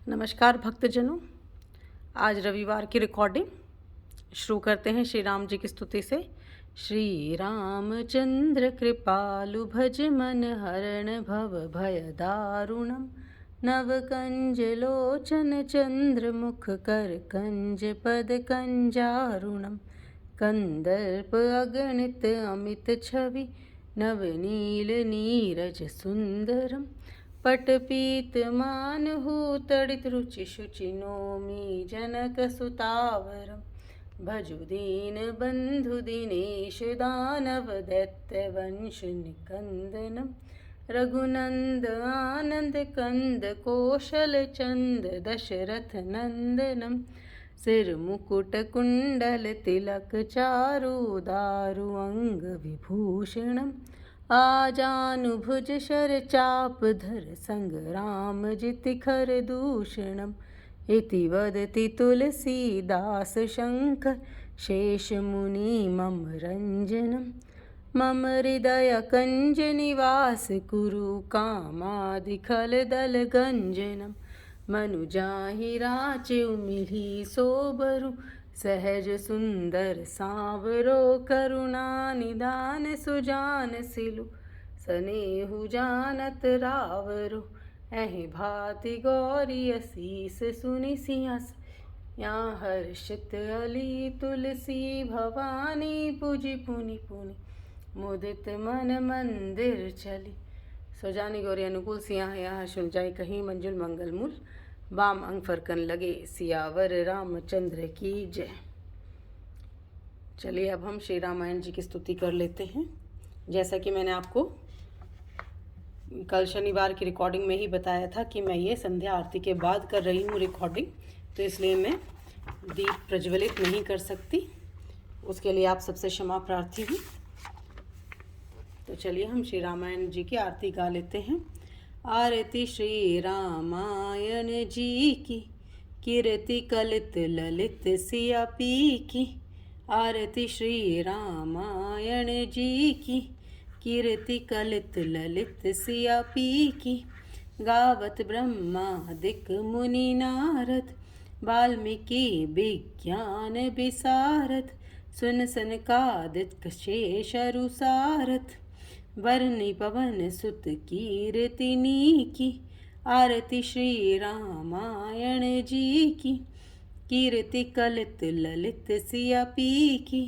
नमस्कार भक्तजनों। आज रविवार की रिकॉर्डिंग शुरू करते हैं श्री राम जी की स्तुति से। श्री रामचंद्र कृपालु भज मन हरण भव भय दारुणम नव कंज लोचन चंद्र मुख कर कंज पद कंजारुणम कंदर्प अगणित अमित छवि नवनील नीरज सुंदरम पटपीत मानहु तड़ित रुचि शुचि नोमी जनक सुतावरम भजु दीन बंधु दिनेश दानव दैत्य वंश निकंदनम रघुनंद आनंद कंद कौशल चंद दशरथ नंदनम सिर मुकुट कुंडल तिलक चारु दारु अंग विभूषणम आजानुभुज शर चाप धर संग्राम जिति खर दूषणम इति वदति तुलसीदास शंकर शेष मुनि मम रंजनम मम हृदय कंज निवास कुरु कामादिखल दल गंजनम मनुजाहि राचेउ मिली सोबरु सहज सुंदर सांवरो करुणा निदान सुजान सिलु सनेहु जानत रावरो एहि भांति गौरी असीस सुनि सिंहस यहाँ हर्षित अली तुलसी भवानी पूजी पुनि पुनि मुदित मन मंदिर चली। सोजानी गौरी अनुकूल सिया यहाँ सुन जाय कहीं मंजुल मंगल मूल वाम अंग फरकन लगे सियावर रामचंद्र की जय। चलिए अब हम श्री रामायण जी की स्तुति कर लेते हैं। जैसा कि मैंने आपको कल शनिवार की रिकॉर्डिंग में ही बताया था कि मैं ये संध्या आरती के बाद कर रही हूँ रिकॉर्डिंग, तो इसलिए मैं दीप प्रज्वलित नहीं कर सकती। उसके लिए आप सबसे क्षमा प्रार्थी हूँ। तो चलिए हम श्री रामायण जी की आरती गा लेते हैं। आरती श्री रामायण जी की कीर्ति कलित ललित सिया पी की। आरती श्री रामायण जी की कीर्ति कलित ललित सिया पी की। गावत ब्रह्मादिक मुनि नारद वाल्मीकि विज्ञान विसारद सुन सनकादिक शेष रुसारथ वर्णि पवन सुत कीर्तिनी की। आरती श्री रामायण जी की कीर्ति कलित ललित सिया पी की।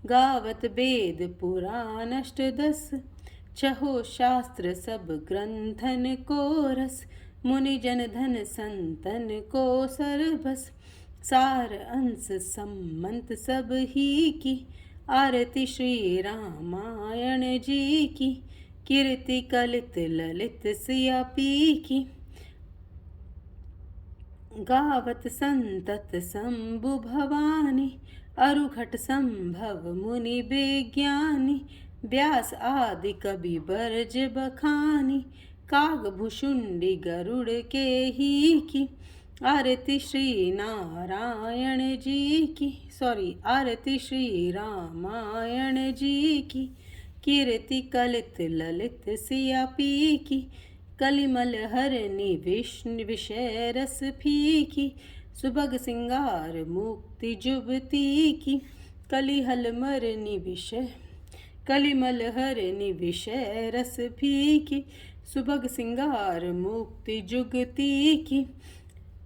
गावत वेद पुराण अष्टदश छहो शास्त्र सब ग्रंथन को रस मुनि जन धन संतन को सरबस सार अंश सम्मत सब ही की। आरती श्री रामायण जी की कीर्ति कलित ललित सिया पी की। गावत संतत शंभु भवानी अरुघट संभव मुनि विज्ञानी व्यास आदि कवि बरज बखानी काग भुषुंडी गरुड़ के ही की। आरती श्री नारायण जी की आरती श्री रामायण जी की कीर्ति कलित ललित सिया पी की। कलिमल हरनि विष्णु विषय रस फीकी सुभग सिंगार मुक्ति जुबती की। कलिहल मरनि विषय कलिमल हरनि विषय रस फीकी सुभग सिंगार मुक्ति जुगती की।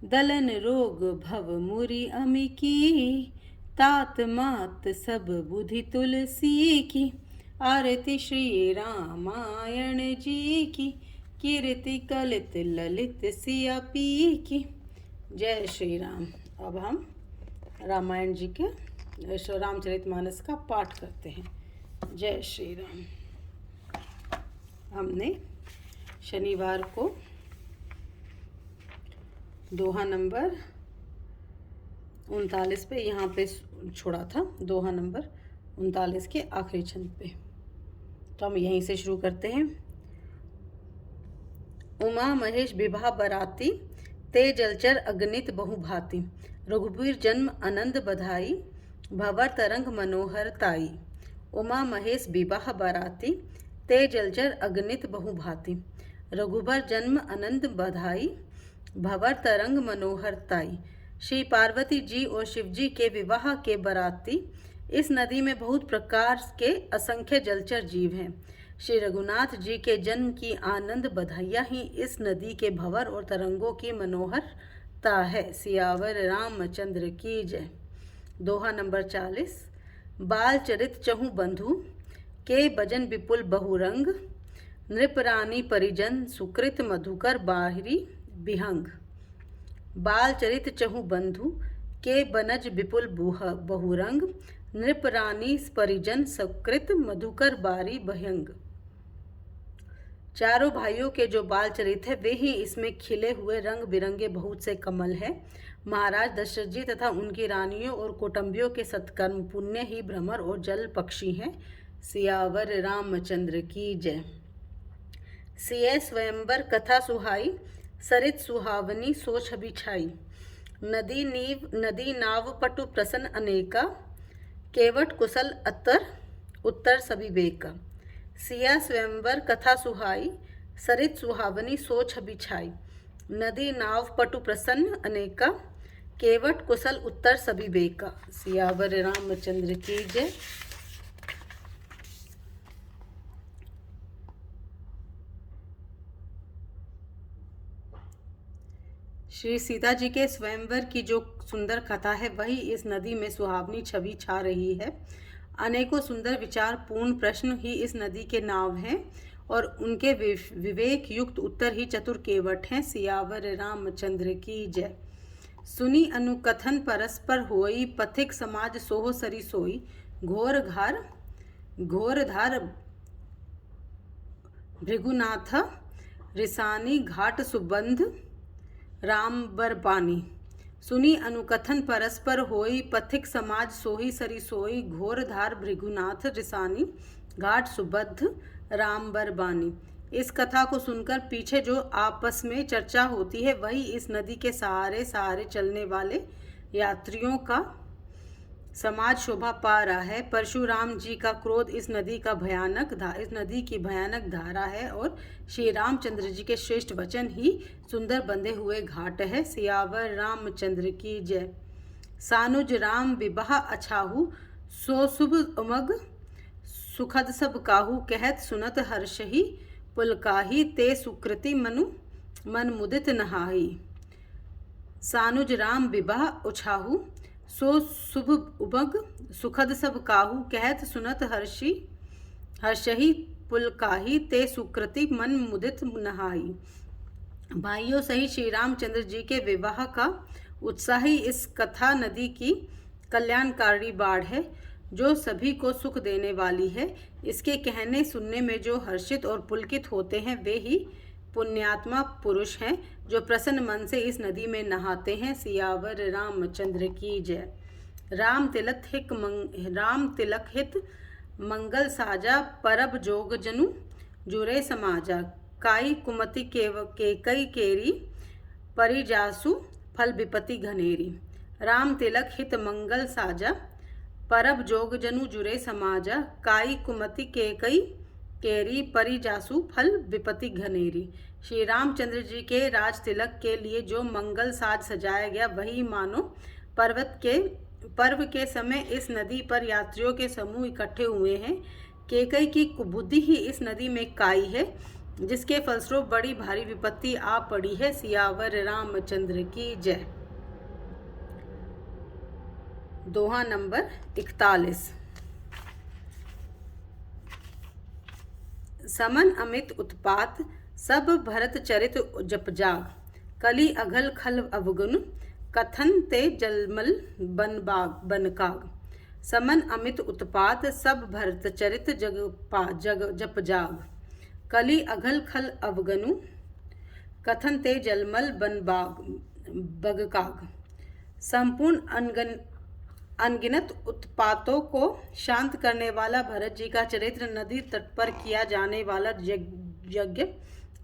दलन रोग भव मुरि अमि की तात मात सब बुद्धि तुलसी की। आरती श्री रामायण जी की कीर्ति कलित ललित सिया पी की। जय श्री राम। अब हम रामायण जी के रामचरितमानस का पाठ करते हैं। जय श्री राम। हमने शनिवार को दोहा नंबर 39 पे यहाँ पे छोड़ा था, दोहा नंबर 39 के आखिरी छंद पे। तो हम यहीं से शुरू करते हैं। उमा महेश विभा बराती ते जलचर अगणित बहु भांति रघुबीर जन्म आनंद बधाई भंवर तरंग मनोहर ताई। उमा महेश विवाह बराती ते जलचर अगणित बहु भांति रघुबर जन्म आनंद बधाई भंवर तरंग मनोहरताई। श्री पार्वती जी और शिव जी के विवाह के बराती। इस नदी में बहुत प्रकार के असंख्य जलचर जीव हैं। श्री रघुनाथ जी के जन्म की आनंद बधाइयाँ ही इस नदी के भंवर और तरंगों की मनोहरता है। सियावर रामचंद्र की जय। दोहा नंबर 40। बाल चरित चहु बंधु के भजन विपुल बहुरंग। नृपरानी परिजन सुकृत मधुकर बाहरी बिहंग। बाल चरित चहु बंधु के बनज विपुल बहुरंग। नृपरानी परिजन सुकृत मधुकर बारी भयंग। चारों भाइयों के जो बाल चरित है वे ही इसमें खिले हुए रंग बिरंगे बहुत से कमल है। महाराज दशरथ जी तथा उनकी रानियों और कौटुंबियों के सत्कर्म पुण्य ही भ्रमर और जल पक्षी हैं। सियावर रामचंद्र की जय। सिय स्वयंवर कथा सुहाई सरित सुहावनी सो छवि छाई। नदी नाव पटु प्रसन्न अनेका केवट कुशल उत्तर सभी बेका। सिया स्वयंवर कथा सुहाई सरित सुहावनी सो छवि छाई। नदी नाव पटु प्रसन्न अनेका केवट कुशल उत्तर सभी बेका। सियावर रामचंद्र की जय। श्री सीता जी के स्वयंवर की जो सुंदर कथा है वही इस नदी में सुहावनी छवि छा रही है। अनेकों सुंदर विचार पूर्ण प्रश्न ही इस नदी के नाव हैं और उनके विवेक युक्त उत्तर ही चतुर केवट हैं। सियावर रामचंद्र की जय। सुनी अनुकथन परस्पर होई पथिक समाज सोह सरी सोई। घोरधार भृगुनाथ रिसानी घाट सुबंध रामबर पानी। सुनी अनुकथन परस्पर होई पथिक समाज सोही सरी सोई। घोरधार भृगुनाथ रिसानी घाट सुबद्ध रामबर बानी। इस कथा को सुनकर पीछे जो आपस में चर्चा होती है वही इस नदी के सहारे सहारे चलने वाले यात्रियों का समाज शोभा पा रहा है। परशुराम जी का क्रोध इस नदी की भयानक धारा है और श्री रामचंद्र जी के श्रेष्ठ वचन ही सुंदर बंधे हुए घाट है। सियावर रामचंद्र की जय। सानुज राम विवाह अछाहू सो शुभ उमग सुखद सब काहू। कहत सुनत हर्षहि पुलकाही ते सुकृति मन मुदित नहाई। सानुज राम विवाह उछाहू सो शुभ उमग सुखद सब काहू। कहत सुनत हर्षहि पुलकाही ते सुकृति मन मुदित नहाई। भाइयों सही श्री रामचंद्र जी के विवाह का उत्साह ही इस कथा नदी की कल्याणकारी बाढ़ है जो सभी को सुख देने वाली है। इसके कहने सुनने में जो हर्षित और पुलकित होते हैं वे ही पुण्यात्मा पुरुष हैं जो प्रसन्न मन से इस नदी में नहाते हैं। सियावर रामचंद्र की जय। राम तिलक हित मंगल साजा परब जोग जनु जुरे समाजा। काई कुमति के कई केरी परिजासु फल विपति घनेरी। राम तिलक हित मंगल साजा परब जोग जनु जुरे समाजा। काई कुमति के कई केरी परिजासु फल विपति घनेरी। श्री रामचंद्र जी के राज तिलक के लिए जो मंगल साज सजाया गया वही मानो पर्व के समय इस नदी पर यात्रियों के समूह इकट्ठे हुए हैं। केकई की कुबुद्धि ही इस नदी में काई है जिसके फलस्वरूप बड़ी भारी विपत्ति आ पड़ी है। सियावर रामचंद्र की जय। दोहा नंबर 41। समन अमित उत्पात सब भरत चरित जप जाग। कली अघल खल अवगुण कथन ते जलमल बनकाग। समन अमित उत्पात सब भरत चरित जप जाग। कली अघल खल अवगनु कथन ते जलमल बगकाग। संपूर्ण अनगिनत उत्पातों को शांत करने वाला भरत जी का चरित्र नदी तट पर किया जाने वाला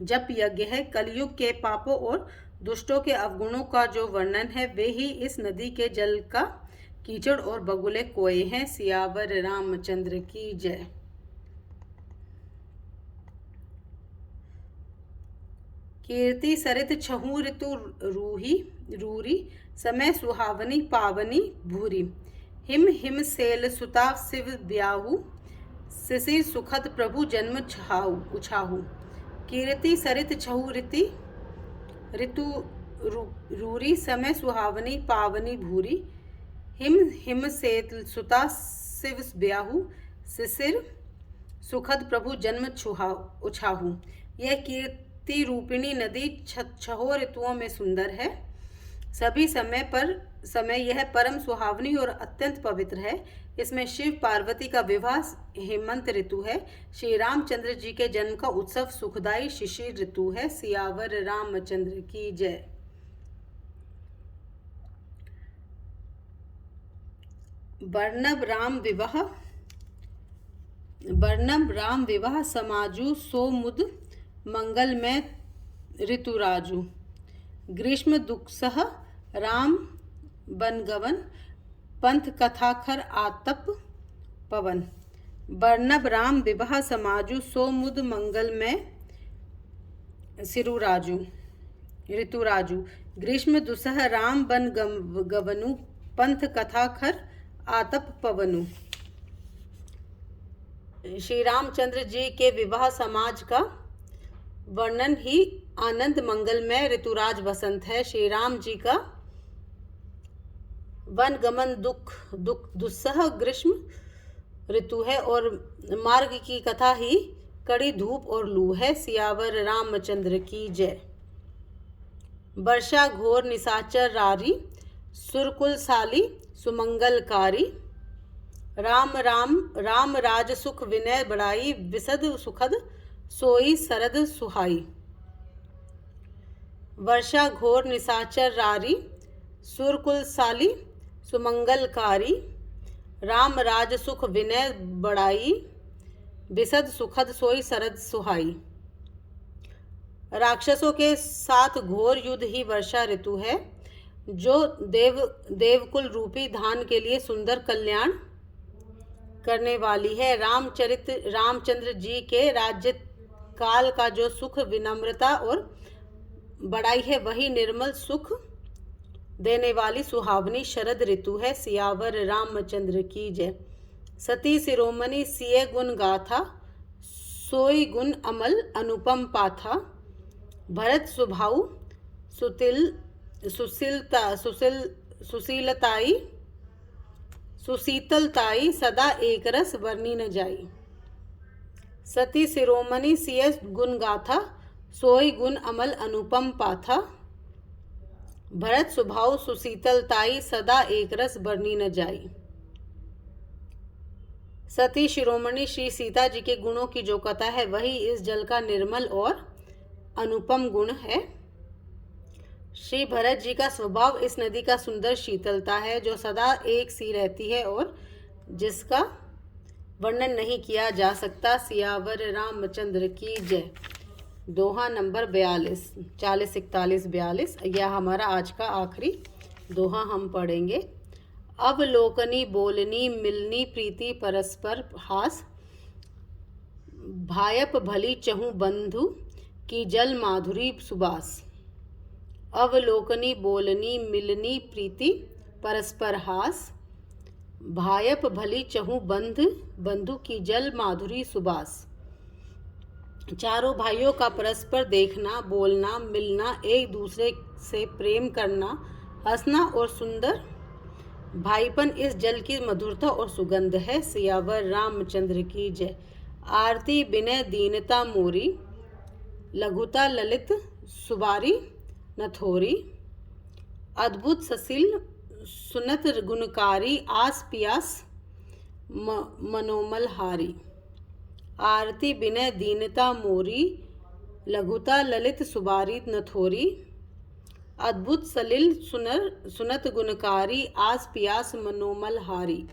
जप यज्ञ है। कलयुग के पापों और दुष्टों के अवगुणों का जो वर्णन है वे ही इस नदी के जल का कीचड़ और बगुले कोए हैं। सियावर रामचंद्र की जय। कीर्ति सरित छहु ऋतु रूही रूरी समय सुहावनी पावनी भूरी हिम हिम सेल सुता शिव ब्याहु शिशिर सुखद प्रभु जन्म छाहु उछाहु कीर्ति सरित छहु ऋतु रूरी समय सुहावनी पावनी भूरी हिम हिम सेल सुता शिव ब्याहु शिशिर सुखद प्रभु जन्म उछाहु। यह कीर्ति रूपिणी नदी छहों ऋतुओं में सुंदर है। सभी समय यह परम सुहावनी और अत्यंत पवित्र है। इसमें शिव पार्वती का विवाह हेमंत ऋतु है। श्री रामचंद्र जी के जन्म का उत्सव सुखदायी शिशिर ऋतु है। सियावर रामचंद्र की जय। वर्णम राम विवाह समाजु सोमुद मंगल में ऋतुराजु ग्रीष्म दुःसह राम बनगवन पंथ कथाखर आतप पवन। वर्णब राम विवाह समाजु सोमुद मंगल में सिरुराजु ऋतुराजु ग्रीष्म दुसह राम बन गवनु पंथ कथाखर आतप पवनु। श्री रामचंद्र जी के विवाह समाज का वर्णन ही आनंद मंगल में ऋतुराज बसंत है। श्री राम जी का वन गमन दुस्सह ग्रीष्म ऋतु है और मार्ग की कथा ही कड़ी धूप और लू है। सियावर रामचंद्र की जय। वर्षा घोर निशाचर रारी सुरकुल साली सुमंगलकारी राम राज सुख विनय बड़ाई विशद सुखद सोई सरद सुहाई। वर्षा घोर निशाचर रारी सुरकुल साली सुमंगलकारी राम राज सुख विनय बड़ाई विशद सुखद सोई सरद सुहाई। राक्षसों के साथ घोर युद्ध ही वर्षा ऋतु है जो देवकुल रूपी धान के लिए सुंदर कल्याण करने वाली है। रामचंद्र जी के राज्य काल का जो सुख विनम्रता और बड़ाई है वही निर्मल सुख देने वाली सुहावनी शरद ऋतु है। सियावर रामचंद्र की जय। सती शिरोमणि सिय गुण गाथा सोई गुण अमल अनुपम पाथा भरत सुभाऊ सुशीतलताई सदा एक रस वर्णी न जाई। सती शिरोमणि सिय गुण गाथा सोई गुण अमल अनुपम पाथा भरत सुभाऊ सुशीतलताई सदा एक रस वर्णी न जाई। सती शिरोमणि श्री सीता जी के गुणों की जो कथा है वही इस जल का निर्मल और अनुपम गुण है। श्री भरत जी का स्वभाव इस नदी का सुंदर शीतलता है जो सदा एक सी रहती है और जिसका वर्णन नहीं किया जा सकता। सियावर रामचंद्र की जय। दोहा नंबर 42 40 41 42 यह हमारा आज का आखिरी दोहा हम पढ़ेंगे। अवलोकनी बोलनी मिलनी प्रीति परस्पर हास भायप भली चहु बंधु की जल माधुरी सुबास। अवलोकनी बोलनी मिलनी प्रीति परस्पर हास भायप भली चहु बंधु की जल माधुरी सुबास। चारों भाइयों का परस्पर देखना बोलना मिलना एक दूसरे से प्रेम करना हंसना और सुंदर भाईपन इस जल की मधुरता और सुगंध है। सियावर रामचंद्र की जय। आरती विनय दीनता मोरी लघुता ललित सुबारी नथोरी अद्भुत ससील सुनत गुणकारी आस पियास मनोमलहारी। आरती विनय दीनता मोरी लघुता ललित सुबारी नथोरी अद्भुत सलिल सुनत गुणकारी आस पियास मनोमलहारी।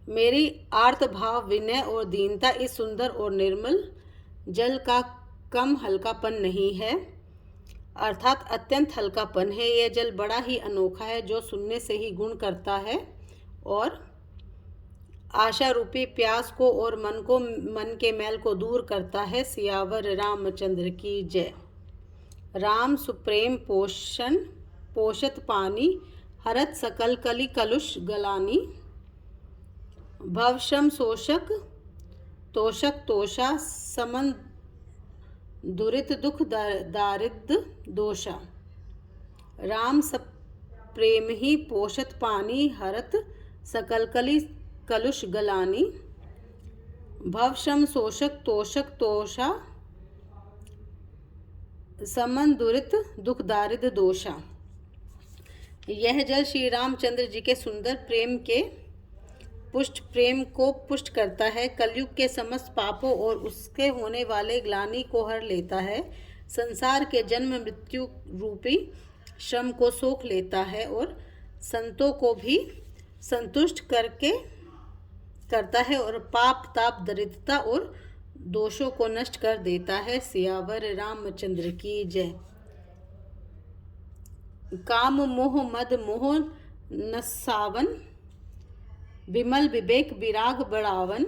मेरी आर्त भाव विनय और दीनता इस सुंदर और निर्मल जल का कम हल्कापन नहीं है अर्थात अत्यंत हल्कापन है। यह जल बड़ा ही अनोखा है जो सुनने से ही गुण करता है और आशा रूपी प्यास को और मन के मैल को दूर करता है। सियावर रामचंद्र की जय। राम सुप्रेम पोषण पोषत पानी हरत सकल कली कलुष गलानी। भवशम शोषक तोषक तोषा समन दुरित दुख दारिद्र दोषा। राम सब प्रेम ही पोषत पानी हरत सकल कली कलुष गलानी। भवशम शोषक तोषक तोषा समन दुरित दुख दारिद्र दोषा। यह जल श्री रामचंद्र जी के सुंदर प्रेम को पुष्ट करता है, कलयुग के समस्त पापों और उसके होने वाले ग्लानि को हर लेता है, संसार के जन्म मृत्यु रूपी श्रम को सोख लेता है और संतों को भी संतुष्ट करता है और पाप ताप दरिद्रता और दोषों को नष्ट कर देता है। सियावर रामचंद्र की जय। काम मोह मद मोह नसावन विमल विवेक विराग बढ़ावन।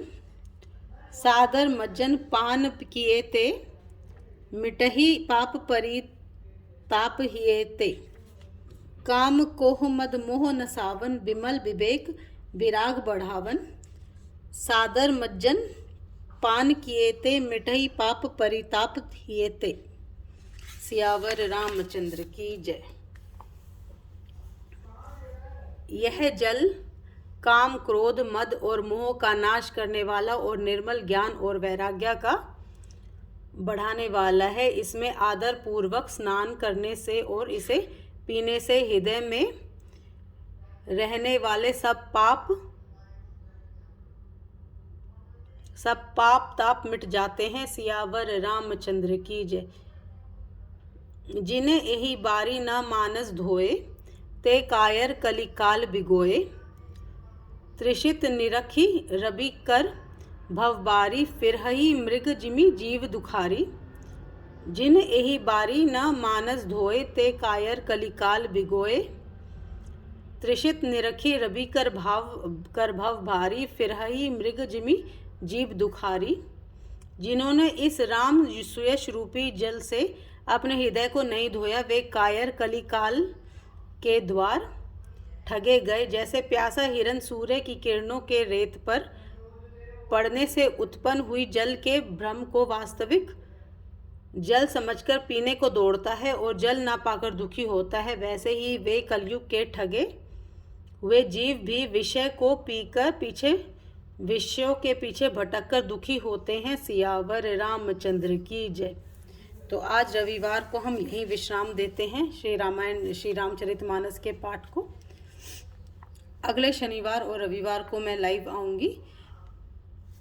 सादर मज्जन पान किए ते मिटही पाप परिताप हिए ते। काम कोह मद मोह नसावन विमल विवेक विराग बढ़ावन। सादर मज्जन पान किए ते मिटही पाप परिताप हिए ते। सियावर रामचंद्र की जय। यह जल काम क्रोध मद और मोह का नाश करने वाला और निर्मल ज्ञान और वैराग्य का बढ़ाने वाला है। इसमें आदर पूर्वक स्नान करने से और इसे पीने से हृदय में रहने वाले सब पाप ताप मिट जाते हैं। सियावर रामचंद्र की जय। जिन्हें यही बारी न मानस धोए ते कायर कलिकाल बिगोए। त्रिषित निरखी रवि कर भवबारी फिरहि मृग जिमि जीव दुखारी। जिन यही बारी न मानस धोए ते कायर कलिकाल बिगोए। त्रिषित निरखी रवि कर भव भारी फिरहि मृग जिमि जीव दुखारी। जिन्होंने इस राम सुयश रूपी जल से अपने हृदय को नहीं धोया वे कायर कलिकाल के द्वार ठगे गए। जैसे प्यासा हिरन सूर्य की किरणों के रेत पर पड़ने से उत्पन्न हुई जल के भ्रम को वास्तविक जल समझकर पीने को दौड़ता है और जल ना पाकर दुखी होता है, वैसे ही वे कलयुग के ठगे हुए जीव भी विषयों के पीछे भटककर दुखी होते हैं। सियावर रामचंद्र की जय। तो आज रविवार को हम यहीं विश्राम देते हैं श्री रामचरितमानस के पाठ को। अगले शनिवार और रविवार को मैं लाइव आऊँगी।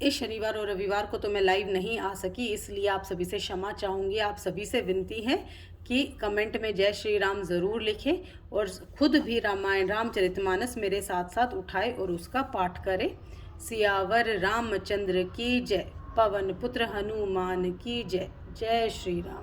इस शनिवार और रविवार को तो मैं लाइव नहीं आ सकी, इसलिए आप सभी से क्षमा चाहूँगी। आप सभी से विनती है कि कमेंट में जय श्री राम ज़रूर लिखें और खुद भी रामचरितमानस मेरे साथ साथ उठाए और उसका पाठ करें। सियावर रामचंद्र की जय। पवन पुत्र हनुमान की जय। जय श्री राम।